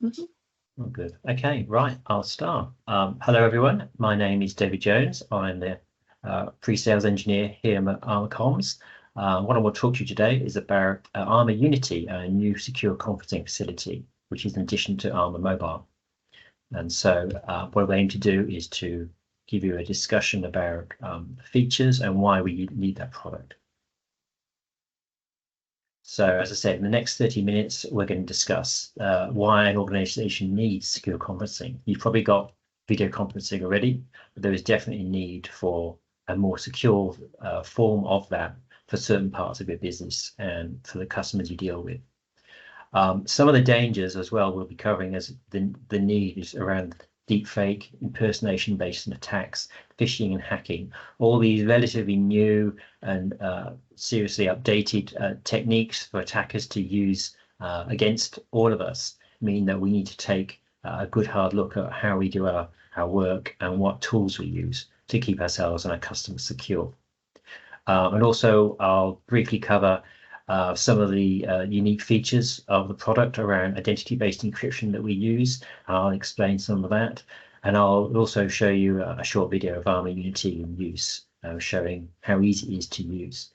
Oh, good. Okay, right, I'll start. Hello, everyone. My name is David Jones. I'm the pre-sales engineer here at Armour Comms. What I want to talk to you today is about Armour Unity, a new secure conferencing facility, which is in addition to Armour Mobile. And so what we aim to do is to give you a discussion about features and why we need that product. So as I said, in the next 30 minutes, we're going to discuss why an organization needs secure conferencing. You've probably got video conferencing already, but there is definitely a need for a more secure form of that for certain parts of your business and for the customers you deal with. Some of the dangers as well we'll be covering as the need is around deepfake, impersonation-based attacks, phishing and hacking. All these relatively new and seriously updated techniques for attackers to use against all of us mean that we need to take a good hard look at how we do our work and what tools we use to keep ourselves and our customers secure. And also I'll briefly cover some of the unique features of the product around identity-based encryption that we use. I'll explain some of that, and I'll also show you a short video of Armour Unity in use, showing how easy it is to use.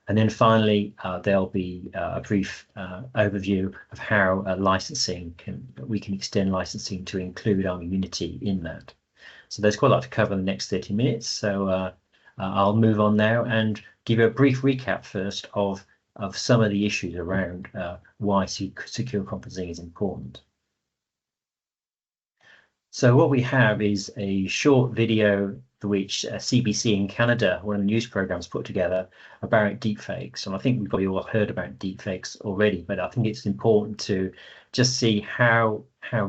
And then finally, there'll be a brief overview of how we can extend licensing to include Armour Unity in that. So there's quite a lot to cover in the next 30 minutes. So I'll move on now and give you a brief recap first of some of the issues around why secure conferencing is important. So what we have is a short video which CBC in Canada, one of the news programs, put together about deepfakes. And I think we've probably all heard about deepfakes already, but I think it's important to just see how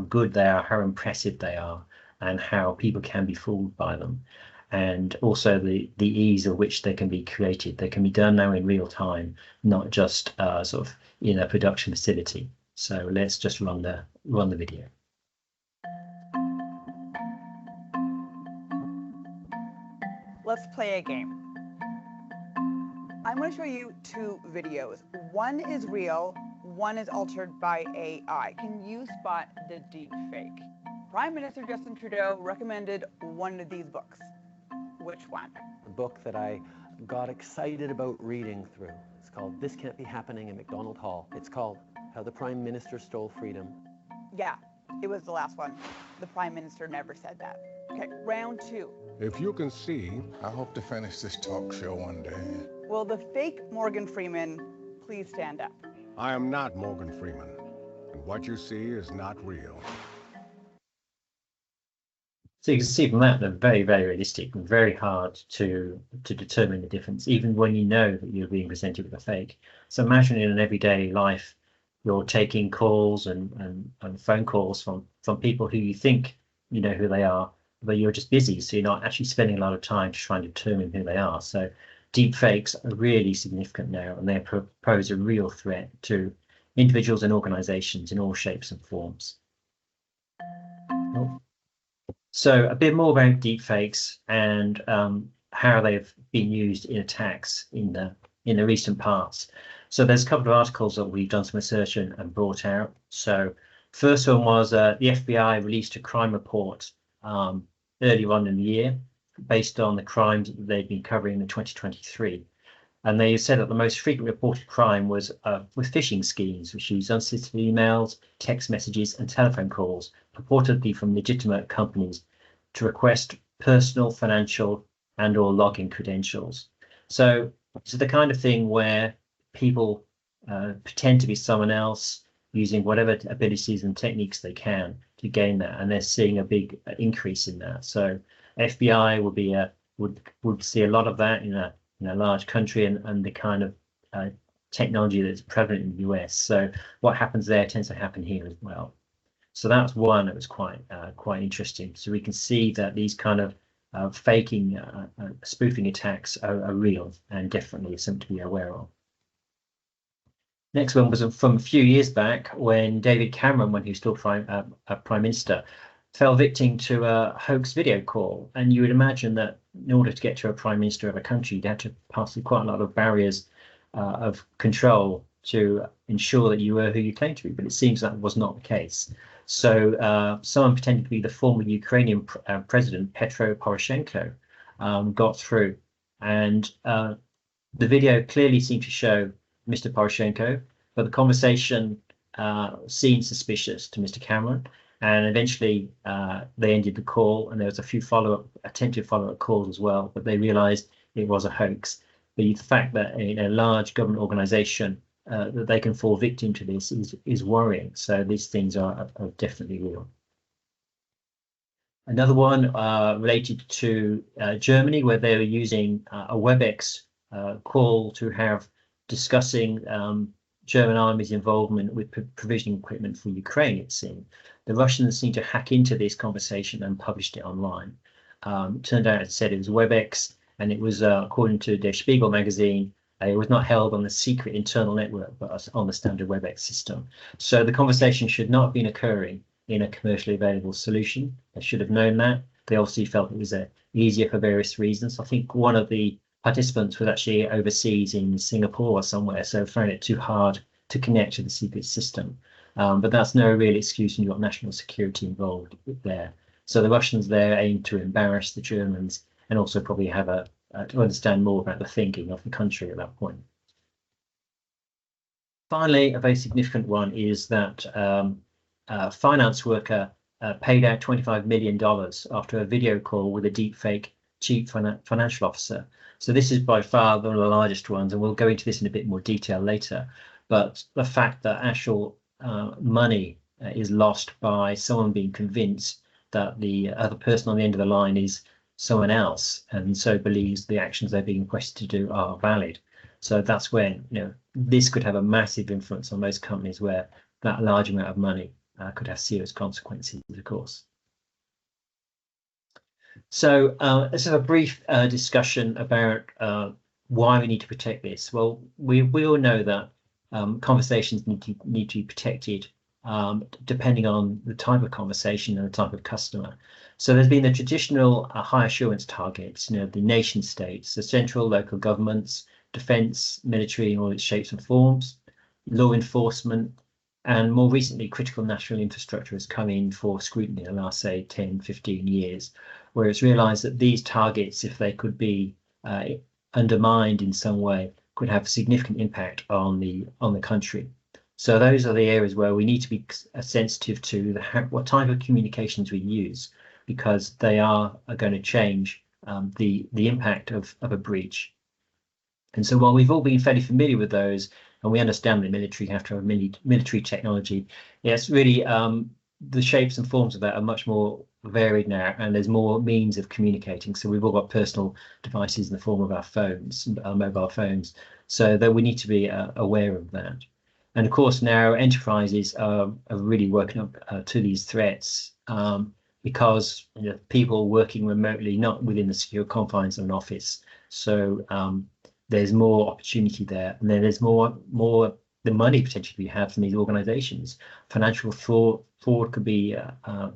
good they are, how impressive they are, and how people can be fooled by them. And also the ease of which they can be created. They can be done now in real time, not just sort of in a production facility. So let's just run the video. Let's play a game. I'm going to show you two videos. One is real, one is altered by AI. Can you spot the deep fake? Prime Minister Justin Trudeau recommended one of these books. Which one? A book that I got excited about reading through. It's called This Can't Be Happening in MacDonald Hall. It's called How the Prime Minister Stole Freedom. Yeah, it was the last one. The Prime Minister never said that. Okay, round two. If you can see, I hope to finish this talk show one day. Will the fake Morgan Freeman please stand up? I am not Morgan Freeman, and what you see is not real. So you can see from that they're very, very realistic and very hard to determine the difference, even when you know that you're being presented with a fake. So imagine in an everyday life, you're taking calls and phone calls from people who you think you know who they are, but you're just busy, so you're not actually spending a lot of time to try and determine who they are. So deep fakes are really significant now, and they pose a real threat to individuals and organizations in all shapes and forms. So a bit more about deepfakes and how they've been used in attacks in the recent past. So there's a couple of articles that we've done some research and brought out. So first one was the FBI released a crime report earlier on in the year based on the crimes that they'd been covering in 2023. And they said that the most frequent reported crime was with phishing schemes, which use unsolicited emails, text messages, and telephone calls, purportedly from legitimate companies, to request personal, financial, and/or login credentials. So it's the kind of thing where people pretend to be someone else, using whatever abilities and techniques they can to gain that, and they're seeing a big increase in that. So FBI would see a lot of that in a large country and the kind of technology that's prevalent in the US. So what happens there tends to happen here as well. So that's one that was quite interesting. So we can see that these kind of spoofing attacks are real and definitely something to be aware of. Next one was from a few years back when David Cameron, when he was still Prime Minister, fell victim to a hoax video call. And you would imagine that in order to get to a Prime Minister of a country, you'd have to pass through quite a lot of barriers of control to ensure that you were who you claimed to be. But it seems that was not the case. So someone pretending to be the former Ukrainian president, Petro Poroshenko, got through. And the video clearly seemed to show Mr. Poroshenko, but the conversation seemed suspicious to Mr. Cameron. And eventually they ended the call, and there was a few attempted follow-up calls as well, but they realized it was a hoax. The fact that in a large government organization that they can fall victim to this is worrying. So these things are definitely real. Another one related to Germany, where they were using a WebEx call to have discussing German army's involvement with provisioning equipment for Ukraine, it seemed. The Russians seemed to hack into this conversation and published it online. Turned out, as I said, it was WebEx, and it was, according to Der Spiegel magazine, it was not held on the secret internal network, but on the standard WebEx system. So the conversation should not have been occurring in a commercially available solution. They should have known that. They obviously felt it was easier for various reasons. I think one of the participants was actually overseas in Singapore or somewhere, so found it too hard to connect to the secret system. But that's no real excuse when you've got national security involved there. So the Russians there aim to embarrass the Germans and also probably have to understand more about the thinking of the country at that point. Finally, a very significant one is that a finance worker paid out $25 million after a video call with a deepfake chief financial officer. So this is by far one of the largest ones, and we'll go into this in a bit more detail later. But the fact that actual money is lost by someone being convinced that the other person on the end of the line is someone else, and so believes the actions they're being requested to do are valid. So that's when, this could have a massive influence on most companies where that large amount of money could have serious consequences, of course. So let's have a brief discussion about why we need to protect this. Well, we all know that conversations need to be protected depending on the type of conversation and the type of customer. So there's been the traditional high assurance targets, the nation states, the central, local governments, defense, military in all its shapes and forms, law enforcement, and more recently, critical national infrastructure has come in for scrutiny in the last, say, 10, 15 years, where it's realized that these targets, if they could be undermined in some way, could have a significant impact on the country. So those are the areas where we need to be sensitive to what type of communications we use, because they are going to change the impact of a breach. And so while we've all been fairly familiar with those, and we understand the military have to have military technology, yes, really the shapes and forms of that are much more varied now, and there's more means of communicating. So we've all got personal devices in the form of our phones, our mobile phones, so that we need to be aware of that. And of course, now enterprises are really working up to these threats because people working remotely, not within the secure confines of an office. So there's more opportunity there, and then there's more the money potentially we have from these organizations. Financial fraud could be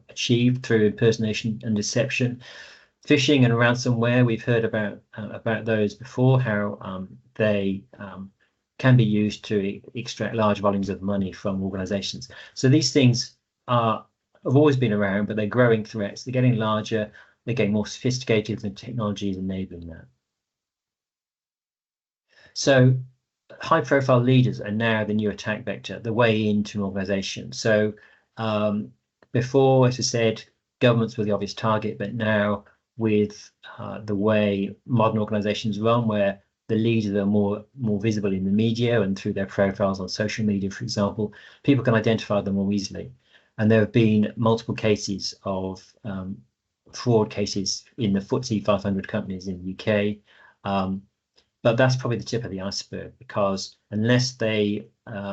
achieved through impersonation and deception. Phishing and ransomware, we've heard about those before, how they can be used to extract large volumes of money from organizations. So these things have always been around, but they're growing threats. They're getting larger, they're getting more sophisticated, and technology is enabling that. So high-profile leaders are now the new attack vector, the way into an organization. So before, as I said, governments were the obvious target, but now with the way modern organizations run, where the leaders are more visible in the media and through their profiles on social media, for example, people can identify them more easily. And there have been multiple cases of fraud cases in the FTSE 500 companies in the UK. But that's probably the tip of the iceberg, because unless they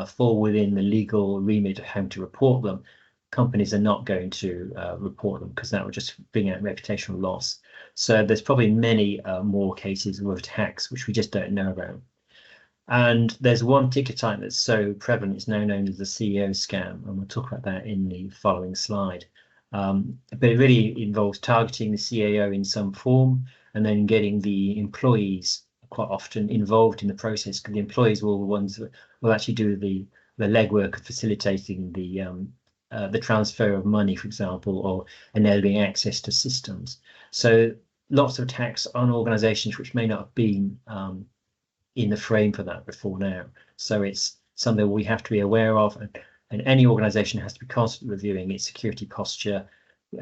fall within the legal remit of having to report them, companies are not going to report them, because that would just bring out reputational loss. So there's probably many more cases of attacks which we just don't know about. And there's one ticket type that's so prevalent, it's now known as the CEO scam, and we'll talk about that in the following slide. But it really involves targeting the CAO in some form, and then getting the employees quite often involved in the process, because the employees will be the ones that will actually do the legwork of facilitating the the transfer of money, for example, or enabling access to systems. So lots of attacks on organizations which may not have been in the frame for that before now. So it's something we have to be aware of, and any organization has to be constantly reviewing its security posture,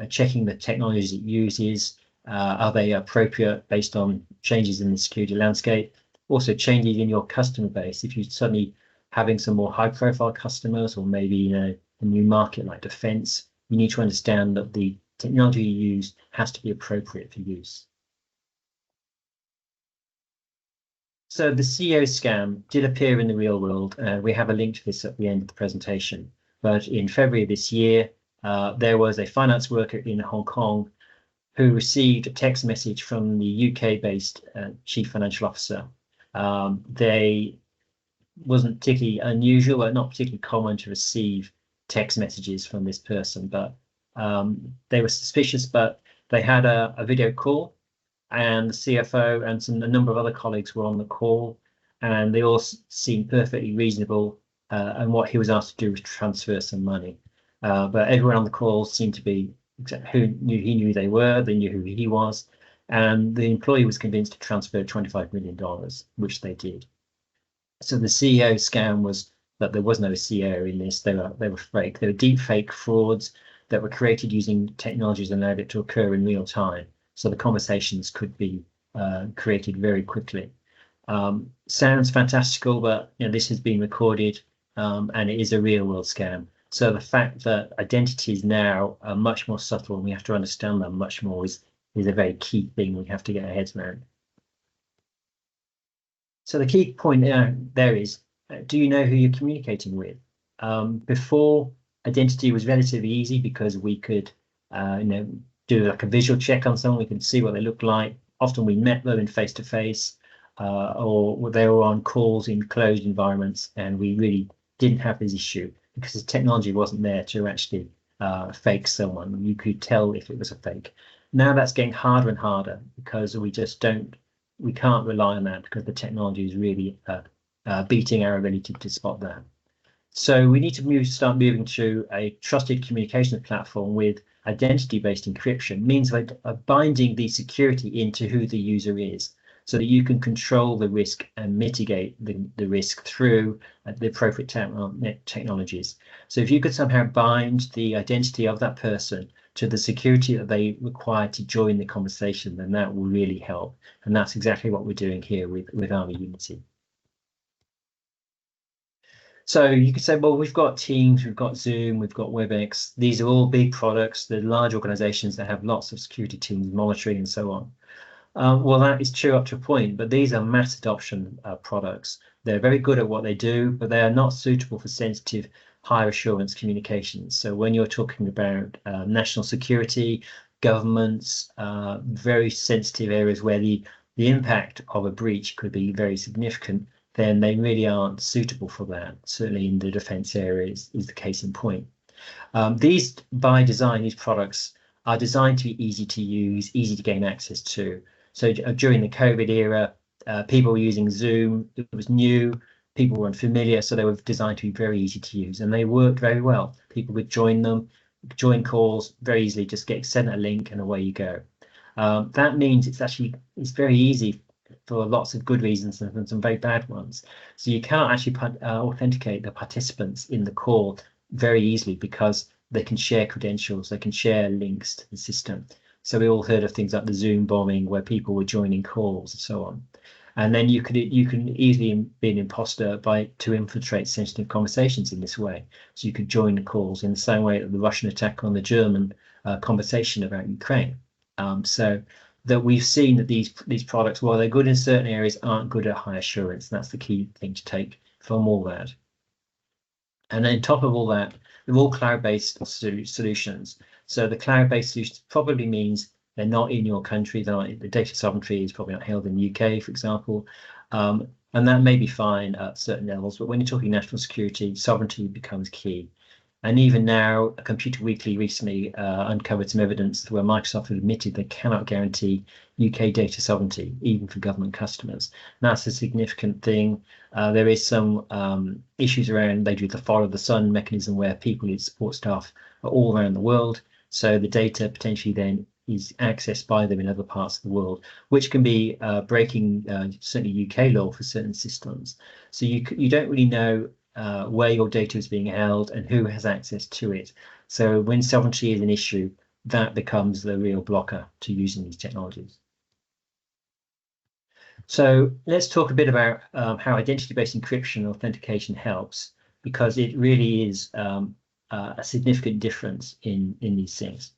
checking the technologies it uses, are they appropriate based on changes in the security landscape, also changes in your customer base. If you're suddenly having some more high profile customers, or maybe a new market like defense, you need to understand that the technology you use has to be appropriate for use. So the CEO scam did appear in the real world. We have a link to this at the end of the presentation. But in February of this year, there was a finance worker in Hong Kong who received a text message from the UK-based chief financial officer. They wasn't particularly unusual, but not particularly common to receive text messages from this person. But they were suspicious, but they had a video call, and the CFO and a number of other colleagues were on the call, and they all seemed perfectly reasonable. And what he was asked to do was transfer some money. But everyone on the call seemed to be he knew they were, they knew who he was, and the employee was convinced to transfer $25 million, which they did. So the CEO scam was that there was no CEO in this. They were fake. They were deep fake frauds that were created using technologies that allowed it to occur in real time. So the conversations could be created very quickly. Sounds fantastical, but this has been recorded, and it is a real world scam. So the fact that identities now are much more subtle and we have to understand them much more is a very key thing we have to get our heads around. So the key point there is, do you know who you're communicating with? Before, identity was relatively easy because we could do like a visual check on someone. We can see what they look like. Often we met them in face-to-face, or they were on calls in closed environments, and we really didn't have this issue because the technology wasn't there to actually fake someone. You could tell if it was a fake. Now that's getting harder and harder because we can't rely on that because the technology is really beating our ability to spot that. So we need to start moving to a trusted communications platform with identity-based encryption. Means like binding the security into who the user is, so that you can control the risk and mitigate the risk through the appropriate technologies. So if you could somehow bind the identity of that person to the security that they require to join the conversation, then that will really help. And that's exactly what we're doing here with Armour Unity. So you could say, well, we've got Teams, we've got Zoom, we've got WebEx. These are all big products. They're large organizations that have lots of security teams, monitoring, and so on. Well, that is true up to a point, but these are mass adoption products. They're very good at what they do, but they are not suitable for sensitive, high assurance communications. So when you're talking about national security, governments, very sensitive areas where the impact of a breach could be very significant, then they really aren't suitable for that. Certainly in the defense areas is the case in point. These, by design, these products are designed to be easy to use, easy to gain access to. So during the COVID era, people were using Zoom. It was new, people were unfamiliar, so they were designed to be very easy to use, and they worked very well. People would join join calls very easily, just get sent a link and away you go. That means it's very easy for lots of good reasons and some very bad ones. So you cannot actually authenticate the participants in the call very easily because they can share credentials, they can share links to the system. So we all heard of things like the Zoom bombing where people were joining calls and so on. And then you can easily be an imposter to infiltrate sensitive conversations in this way. So you could join the calls in the same way that the Russian attack on the German conversation about Ukraine. So that we've seen that these products, while they're good in certain areas, aren't good at high assurance. That's the key thing to take from all that. And then on top of all that, they're all cloud-based solutions. So the cloud-based solutions probably means they're not in your country. The data sovereignty is probably not held in the UK, for example. And that may be fine at certain levels, but when you're talking national security, sovereignty becomes key. And even now, Computer Weekly recently uncovered some evidence where Microsoft have admitted they cannot guarantee UK data sovereignty, even for government customers. And that's a significant thing. There is some issues around, they do the follow the sun mechanism where people in support staff are all around the world. So the data potentially then is accessed by them in other parts of the world, which can be breaking certainly UK law for certain systems. So you don't really know where your data is being held and who has access to it. So when sovereignty is an issue, that becomes the real blocker to using these technologies. So let's talk a bit about how identity-based encryption and authentication helps, because it really is a significant difference in these things.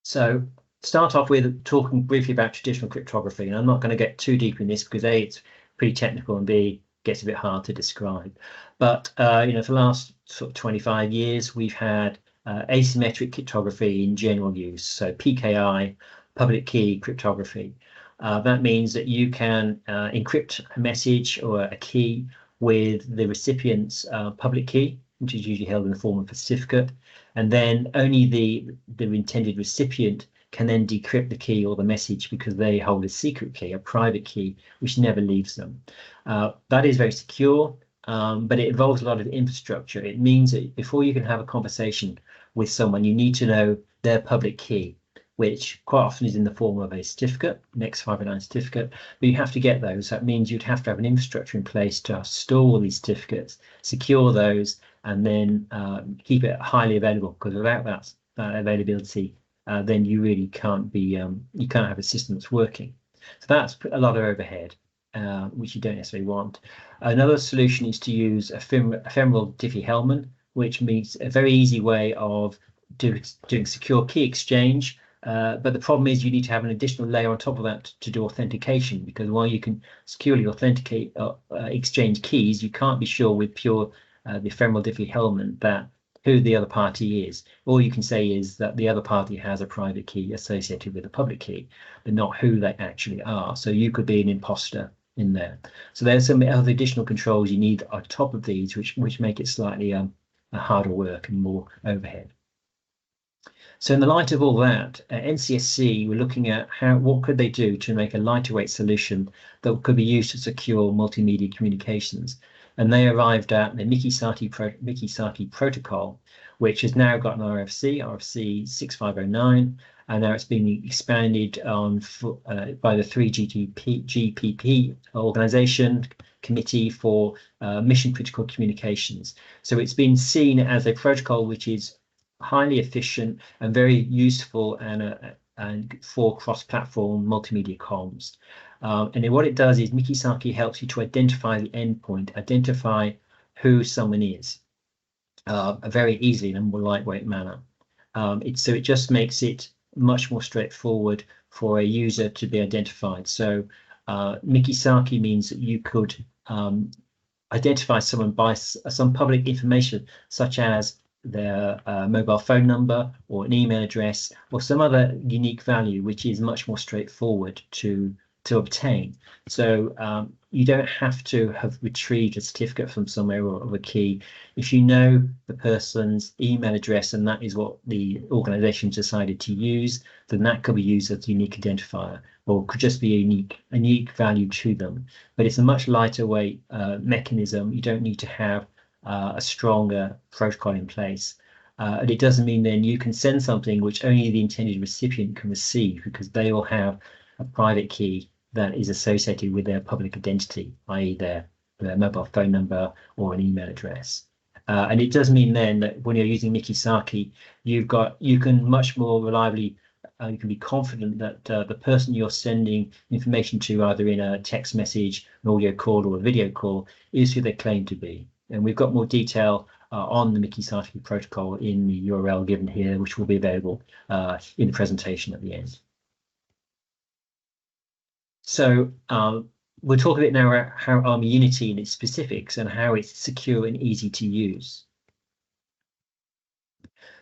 So start off with talking briefly about traditional cryptography, and I'm not going to get too deep in this because A, it's pretty technical, and B, gets a bit hard to describe. But for the last sort of 25 years, we've had asymmetric cryptography in general use, so PKI, public key cryptography. That means that you can encrypt a message or a key with the recipient's public key, which is usually held in the form of a certificate, and then only the intended recipient can then decrypt the key or the message because they hold a secret key, a private key, which never leaves them. That is very secure, but it involves a lot of infrastructure. It means that before you can have a conversation with someone, you need to know their public key, which quite often is in the form of a certificate, an X509 certificate, but you have to get those. That means you'd have to have an infrastructure in place to store these certificates, secure those, and then keep it highly available, because without that availability, then you really can't be, you can't have a system that's working. So that's a lot of overhead, which you don't necessarily want. Another solution is to use ephemeral Diffie-Hellman, which means a very easy way of doing secure key exchange. But the problem is you need to have an additional layer on top of that to do authentication, because while you can securely authenticate exchange keys, you can't be sure with pure the ephemeral Diffie-Hellman that who the other party is. All you can say is that the other party has a private key associated with a public key, but not who they actually are. So you could be an imposter in there. So there's some other additional controls you need on top of these, which make it slightly harder work and more overhead. So in the light of all that, NCSC were looking at what could they do to make a lighter weight solution that could be used to secure multimedia communications. And they arrived at the Miki-Saki protocol, which has now got an RFC 6509, and now it's been expanded on by the 3GPP organization committee for mission critical communications. So it's been seen as a protocol which is highly efficient and very useful and for cross-platform multimedia comms. And what it does is Miki-Saki helps you to identify the endpoint, identify who someone is very easily in a more lightweight manner. So it just makes it much more straightforward for a user to be identified. So Miki-Saki means that you could identify someone by some public information, such as their mobile phone number or an email address or some other unique value, which is much more straightforward to obtain. So you don't have to have retrieved a certificate from somewhere or a key. If you know the person's email address and that is what the organization decided to use, then that could be used as a unique identifier, or could just be a unique value to them. But it's a much lighter weight mechanism. You don't need to have a stronger protocol in place. And it doesn't mean then you can send something which only the intended recipient can receive, because they will have a private key that is associated with their public identity, i.e. their mobile phone number or an email address. And it does mean then that when you're using Miki-Saki, you can much more reliably, you can be confident that the person you're sending information to, either in a text message, an audio call, or a video call, is who they claim to be. And we've got more detail on the Miki-Saki protocol in the URL given here, which will be available in the presentation at the end. So we'll talk a bit now about how Armour Unity and its specifics and how it's secure and easy to use.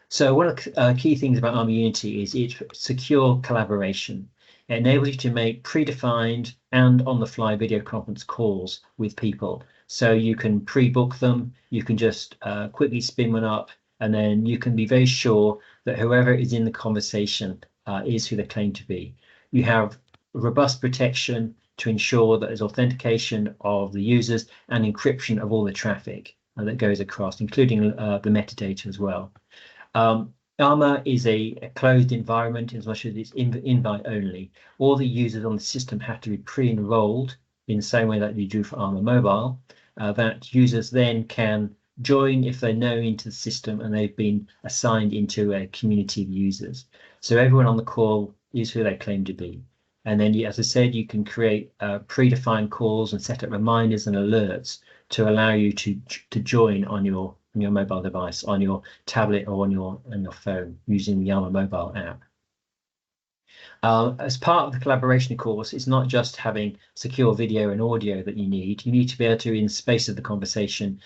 So one of the key things about Armour Unity is its secure collaboration. It enables you to make predefined and on-the-fly video conference calls with people. So you can pre-book them, you can just quickly spin one up, and then you can be very sure that whoever is in the conversation is who they claim to be. You have robust protection to ensure that there's authentication of the users and encryption of all the traffic that goes across, including the metadata as well. Armour is a closed environment as much as it's invite only. All the users on the system have to be pre-enrolled in the same way that you do for Armour Mobile. That users then can join if they know into the system and they've been assigned into a community of users. So everyone on the call is who they claim to be. And then, as I said, you can create predefined calls and set up reminders and alerts to allow you to join on your mobile device, on your tablet or on your phone using the Armour mobile app. As part of the collaboration, of course, it's not just having secure video and audio that you need. You need to be able to, in the space of the conversation,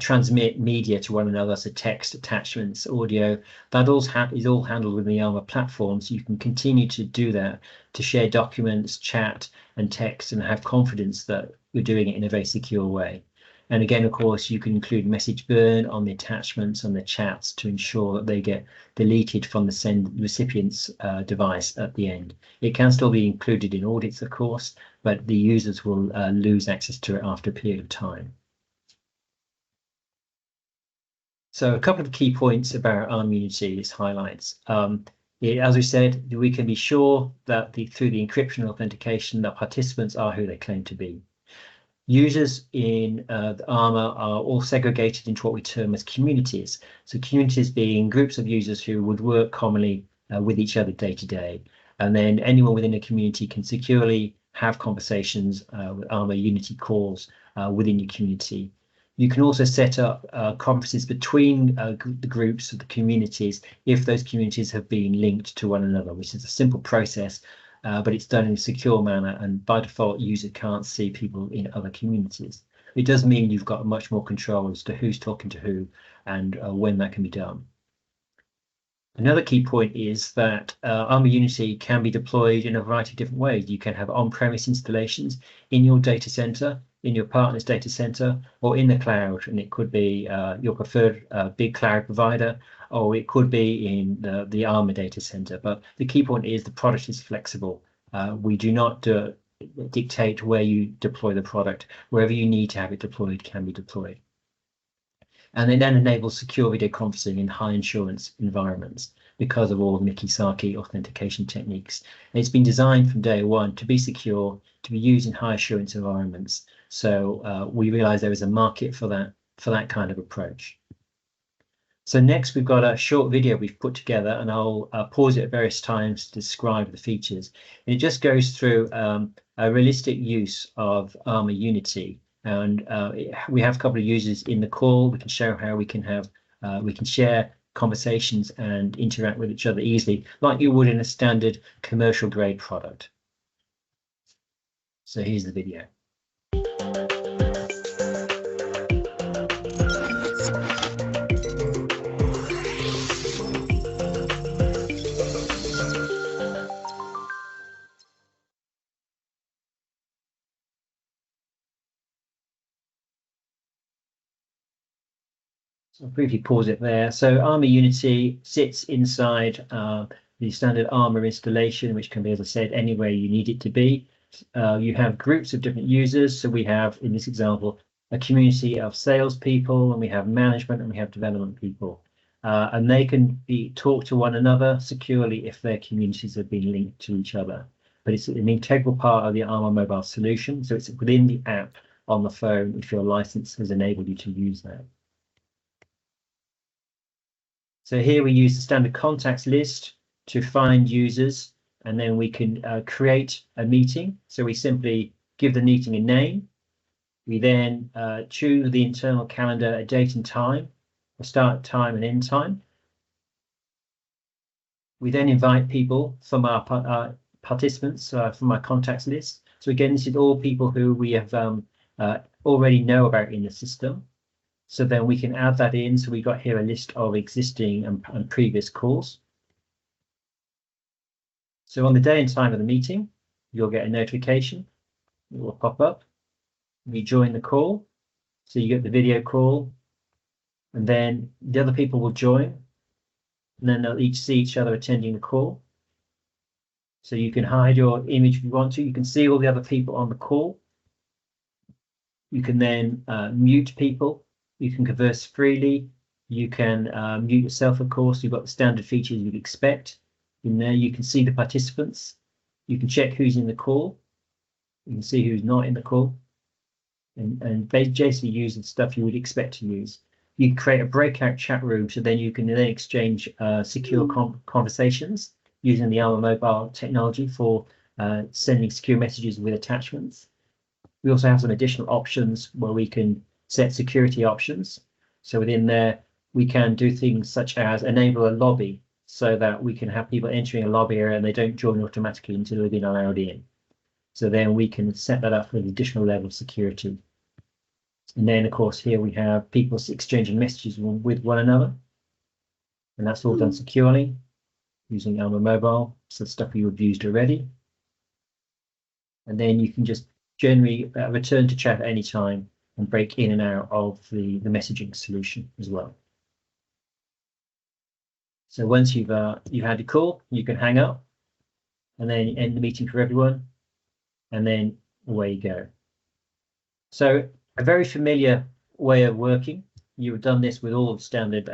transmit media to one another, so text, attachments, audio. That is all handled within the Armour platform, so you can continue to do that, to share documents, chat and text, and have confidence that you're doing it in a very secure way. And again, of course, you can include message burn on the attachments and the chats to ensure that they get deleted from the recipient's device at the end. It can still be included in audits, of course, but the users will lose access to it after a period of time. So a couple of key points about Armour Unity, its highlights. As we said, we can be sure that through the encryption and authentication that participants are who they claim to be. Users in the Armour are all segregated into what we term as communities. So communities being groups of users who would work commonly with each other day to day. And then anyone within a community can securely have conversations with Armour Unity calls within your community. You can also set up conferences between the groups of the communities if those communities have been linked to one another, which is a simple process, but it's done in a secure manner, and by default, user can't see people in other communities. It does mean you've got much more control as to who's talking to who and when that can be done. Another key point is that Armour Unity can be deployed in a variety of different ways. You can have on-premise installations in your data center, in your partner's data center, or in the cloud, and it could be your preferred big cloud provider, or it could be in the Armour data center. But the key point is the product is flexible. We do not dictate where you deploy the product. Wherever you need to have it deployed can be deployed. And it then enables secure video conferencing in high insurance environments because of all the Mikisaki authentication techniques. And it's been designed from day one to be secure, to be used in high assurance environments. So we realize there is a market for that kind of approach. So next, we've got a short video we've put together, and I'll pause it at various times to describe the features. And it just goes through a realistic use of Armour Unity. And we have a couple of users in the call. We can show how we can share conversations and interact with each other easily, like you would in a standard commercial grade product. So here's the video. So I'll briefly pause it there. So Armour Unity sits inside the standard Armour installation, which can be, as I said, anywhere you need it to be. You have groups of different users. So we have, in this example, a community of salespeople, and we have management, and we have development people. And they can talk to one another securely if their communities have been linked to each other. But it's an integral part of the Armour mobile solution. So it's within the app on the phone if your license has enabled you to use that. So here we use the standard contacts list to find users, and then we can create a meeting. So we simply give the meeting a name. We then choose the internal calendar a date and time, a start time and end time. We then invite people from our participants from our contacts list. So again, this is all people who we have already know about in the system. So then we can add that in. So we've got here a list of existing and previous calls. So on the day and time of the meeting, you'll get a notification. It will pop up. You join the call. So you get the video call, and then the other people will join, and then they'll each see each other attending the call. So you can hide your image if you want to. You can see all the other people on the call. You can then mute people. You can converse freely. You can mute yourself, of course. You've got the standard features you'd expect. In there, you can see the participants. You can check who's in the call. You can see who's not in the call. And basically use the stuff you would expect to use. You can create a breakout chat room, so then you can then exchange secure conversations using the Armour mobile technology for sending secure messages with attachments. We also have some additional options where we can set security options. So within there, we can do things such as enable a lobby so that we can have people entering a lobby area and they don't join automatically until they've been allowed in. So then we can set that up for an additional level of security. And then, of course, here we have people exchanging messages with one another. And that's all done securely using Armour Mobile. So stuff you've used already. And then you can just generally return to chat at any time and break in and out of the messaging solution as well. So once you've had a call, you can hang up and then end the meeting for everyone. And then away you go. So a very familiar way of working. You've done this with all standard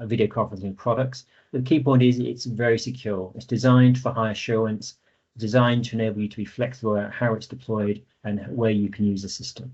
video conferencing products. The key point is it's very secure. It's designed for high assurance, designed to enable you to be flexible about how it's deployed and where you can use the system.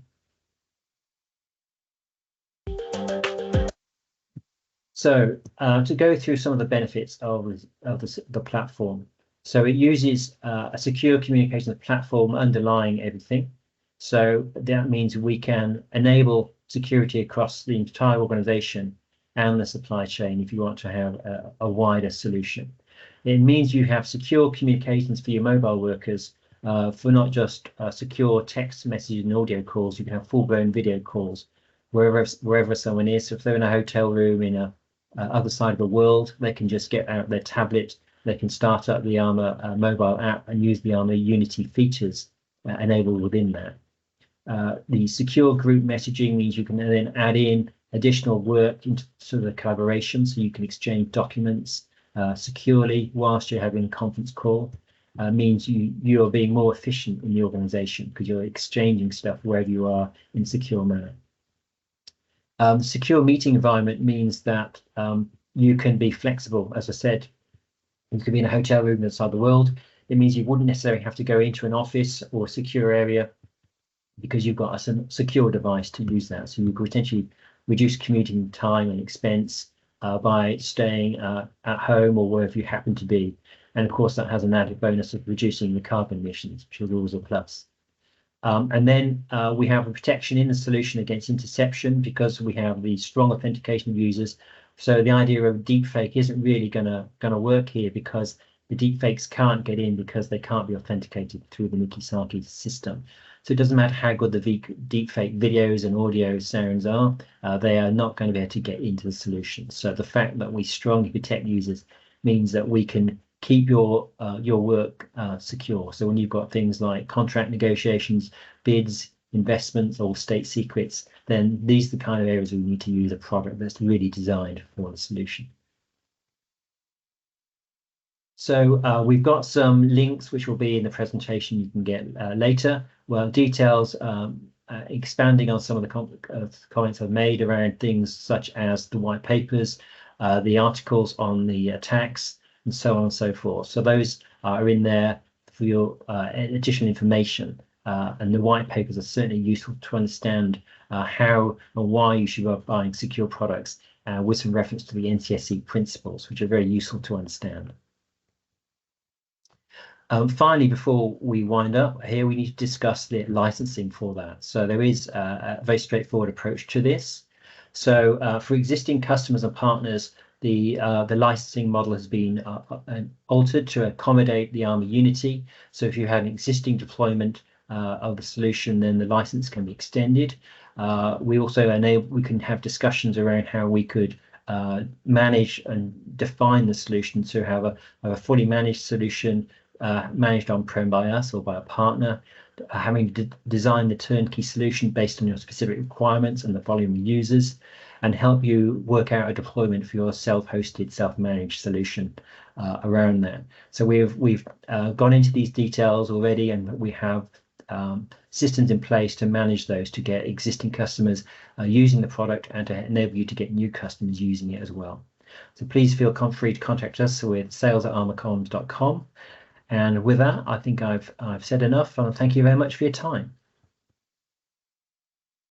So to go through some of the benefits of the platform. So it uses a secure communications platform underlying everything. So that means we can enable security across the entire organization and the supply chain if you want to have a wider solution. It means you have secure communications for your mobile workers for not just secure text messages and audio calls. You can have full-blown video calls wherever someone is. So if they're in a hotel room in a other side of the world, they can just get out their tablet. They can start up the Armour mobile app and use the Armour Unity features enabled within that. The secure group messaging means you can then add in additional work into the collaboration, so you can exchange documents securely whilst you're having a conference call. Means you are being more efficient in the organization because you're exchanging stuff wherever you are in secure manner. Secure meeting environment means that you can be flexible. As I said, you could be in a hotel room outside the world. It means you wouldn't necessarily have to go into an office or a secure area because you've got a secure device to use that. So you could potentially reduce commuting time and expense by staying at home or wherever you happen to be. And of course, that has an added bonus of reducing the carbon emissions, which is always a plus. And then we have a protection in the solution against interception because we have the strong authentication of users. So the idea of deepfake isn't really gonna work here because the deepfakes can't get in because they can't be authenticated through the Nikisaki system. So it doesn't matter how good the deepfake videos and audio sounds are, they are not going to be able to get into the solution. So the fact that we strongly protect users means that we can keep your work secure. So when you've got things like contract negotiations, bids, investments, or state secrets, then these are the kind of areas we need to use a product that's really designed for the solution. So we've got some links which will be in the presentation you can get later. Well, details expanding on some of the comments I've made around things such as the white papers, the articles on the attacks, and so on and so forth. So those are in there for your additional information. And the white papers are certainly useful to understand how and why you should be buying secure products with some reference to the NCSC principles, which are very useful to understand. Finally, before we wind up here, we need to discuss the licensing for that. So there is a very straightforward approach to this. So for existing customers and partners, the licensing model has been altered to accommodate the Armour Unity. So if you have an existing deployment of the solution, then the license can be extended. We also we can have discussions around how we could manage and define the solution to have a fully managed solution managed on-prem by us or by a partner, having designed the turnkey solution based on your specific requirements and the volume of users, and help you work out a deployment for your self-hosted, self-managed solution around that. So we've gone into these details already, and we have systems in place to manage those, to get existing customers using the product and to enable you to get new customers using it as well. So please feel free to contact us with sales@armourcomms.com. And with that, I think I've said enough, and thank you very much for your time.